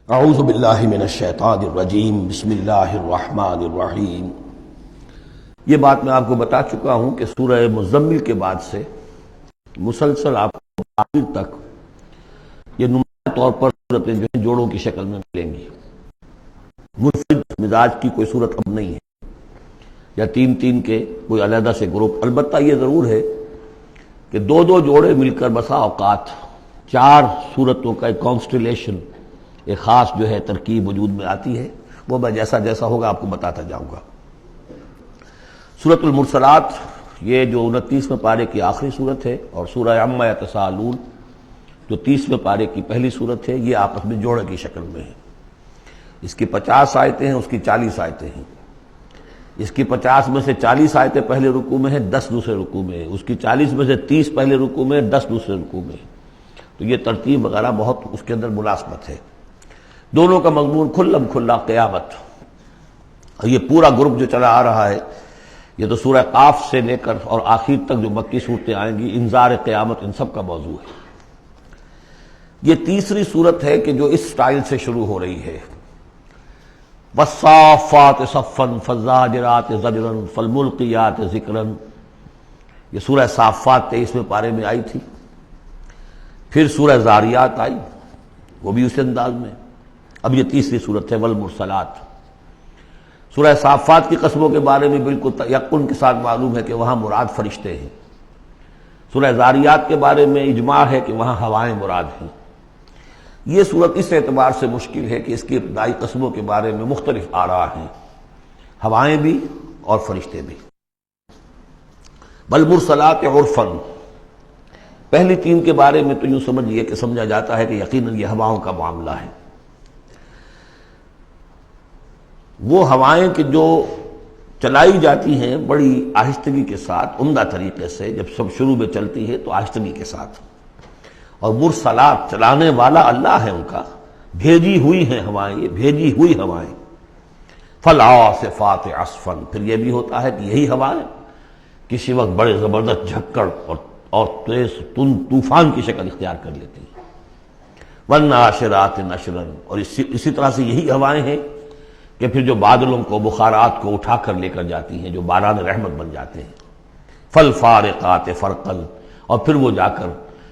اعوذ باللہ من الشیطان الرجیم بسم اللہ الرحمن الرحیم۔ یہ بات میں آپ کو بتا چکا ہوں کہ سورہ مزمل کے بعد سے مسلسل آپ کو آخر تک یہ نمایاں طور پر صورتیں جو ہیں جوڑوں کی شکل میں ملیں گی۔ منفرد مزاج کی کوئی صورت اب نہیں ہے، یا تین تین کے کوئی علیحدہ سے گروپ۔ البتہ یہ ضرور ہے کہ دو دو جوڑے مل کر بسا اوقات چار صورتوں کا ایک کانسٹیلیشن، ایک خاص جو ہے ترکیب وجود میں آتی ہے۔ وہ میں جیسا جیسا ہوگا آپ کو بتاتا جاؤں گا۔ سورۃ المرسلات یہ جو 29ویں پارے کی آخری صورت ہے، اور سورہ عما یتساءلون جو 30ویں پارے کی پہلی صورت ہے، یہ آپس میں جوڑے کی شکل میں ہے۔ اس کی 50 آیتیں ہیں، اس کی 40 آیتیں ہیں۔ اس کی 50 میں سے 40 آیتیں پہلے رکوع میں ہیں، 10 دوسرے رکوع میں ہیں۔ اس کی 40 میں سے 30 پہلے رکوع میں ہیں، 10 دوسرے رکوع میں ہیں۔ تو یہ ترتیب وغیرہ بہت اس کے اندر ملازمت ہے۔ دونوں کا مضمون کھلم کھلا قیامت، اور یہ پورا گروپ جو چلا آ رہا ہے، یہ تو سورہ قاف سے لے کر اور آخر تک جو مکی صورتیں آئیں گی، انذار قیامت ان سب کا موضوع ہے۔ یہ تیسری صورت ہے کہ جو اس سٹائل سے شروع ہو رہی ہے، والصافات صفا فالزاجرات زجرا فالملقیات ذکرا۔ یہ سورہ صافات 23ویں پارے میں آئی تھی، پھر سورہ زاریات آئی، وہ بھی اسی انداز میں۔ اب یہ تیسری صورت ہے والمرسلات۔ سورہ صافات کی قسموں کے بارے میں بالکل یقین کے ساتھ معلوم ہے کہ وہاں مراد فرشتے ہیں۔ سورہ زاریات کے بارے میں اجماع ہے کہ وہاں ہوائیں مراد ہیں۔ یہ صورت اس اعتبار سے مشکل ہے کہ اس کی ابتدائی قسموں کے بارے میں مختلف آراء ہیں، ہوائیں بھی اور فرشتے بھی۔ والمرسلات عرفا، پہلی تین کے بارے میں تو یوں سمجھیے کہ سمجھا جاتا ہے کہ یقیناً یہ ہواؤں کا معاملہ ہے۔ وہ ہوائیں کہ جو چلائی جاتی ہیں بڑی آہستگی کے ساتھ، عمدہ طریقے سے، جب سب شروع میں چلتی ہے تو آہستگی کے ساتھ، اور مرسلات چلانے والا اللہ ہے ان کا، بھیجی ہوئی ہیں ہوائیں، یہ بھیجی ہوئی ہوائیں۔ فالعاصفات عصفا، پھر یہ بھی ہوتا ہے کہ یہی ہوائیں کسی وقت بڑے زبردست جھکڑ اور تیز طوفان کی شکل اختیار کر لیتی ہیں۔ والناشرات نشرا، اور اسی طرح سے یہی ہوائیں ہیں کہ پھر جو بادلوں کو، بخارات کو اٹھا کر لے کر جاتی ہیں، جو باران رحمت بن جاتے ہیں۔ فالفارقات فرقا، اور پھر وہ جا کر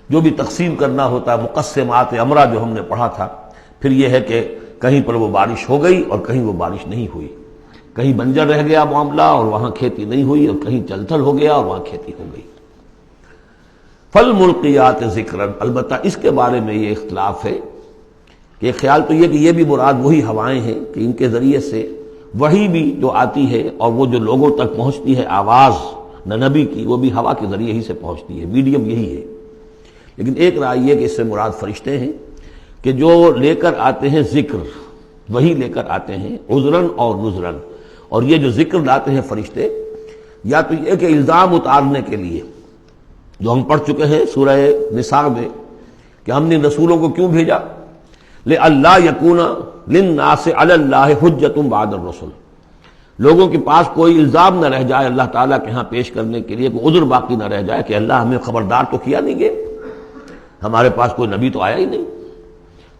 جو بھی تقسیم کرنا ہوتا ہے، مقسمات امرہ جو ہم نے پڑھا تھا، پھر یہ ہے کہ کہیں پر وہ بارش ہو گئی اور کہیں وہ بارش نہیں ہوئی، کہیں بنجر رہ گیا معاملہ اور وہاں کھیتی نہیں ہوئی، اور کہیں چل تھل ہو گیا اور وہاں کھیتی ہو گئی۔ فالملقیات ذکرا، البتہ اس کے بارے میں یہ اختلاف ہے کہ خیال تو یہ کہ یہ بھی مراد وہی ہوائیں ہیں کہ ان کے ذریعے سے وحی بھی جو آتی ہے اور وہ جو لوگوں تک پہنچتی ہے آواز نبی کی، وہ بھی ہوا کے ذریعے ہی سے پہنچتی ہے، میڈیم یہی ہے۔ لیکن ایک رائے یہ کہ اس سے مراد فرشتے ہیں کہ جو لے کر آتے ہیں ذکر، وہی لے کر آتے ہیں عذراً اور نذراً۔ اور یہ جو ذکر لاتے ہیں فرشتے، یا تو یہ کہ الزام اتارنے کے لیے، جو ہم پڑھ چکے ہیں سورہ نساء میں کہ ہم نے رسولوں کو کیوں بھیجا، لئلا یکون للناس علی اللہ حجۃ بعد الرسل، لوگوں کے پاس کوئی الزام نہ رہ جائے اللہ تعالیٰ کے ہاں پیش کرنے کے لیے، کوئی عذر باقی نہ رہ جائے کہ اللہ ہمیں خبردار تو کیا نہیں گئے، ہمارے پاس کوئی نبی تو آیا ہی نہیں۔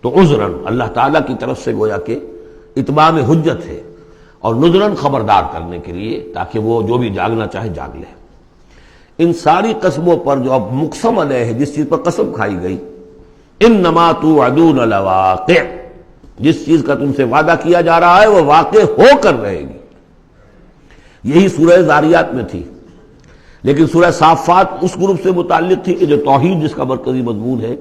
تو عذراً اللہ تعالیٰ کی طرف سے گویا کہ اتمام حجت ہے، اور نذراً خبردار کرنے کے لیے، تاکہ وہ جو بھی جاگنا چاہے جاگ لے۔ ان ساری قسموں پر جو اب مقسم علیہ ہے، جس چیز پر قسم کھائی گئی، انما توعدون لواقع، جس چیز کا تم سے وعدہ کیا جا رہا ہے وہ واقع ہو کر رہے گی۔ یہی سورہ زاریات میں تھی، لیکن سورہ صافات اس گروپ سے متعلق تھی کہ جو توحید جس کا مرکزی مضمون ہے،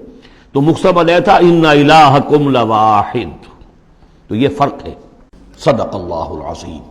تو مقسم علیہ تھا ان الہکم لواحد۔ تو یہ فرق ہے۔ صدق اللہ العظیم۔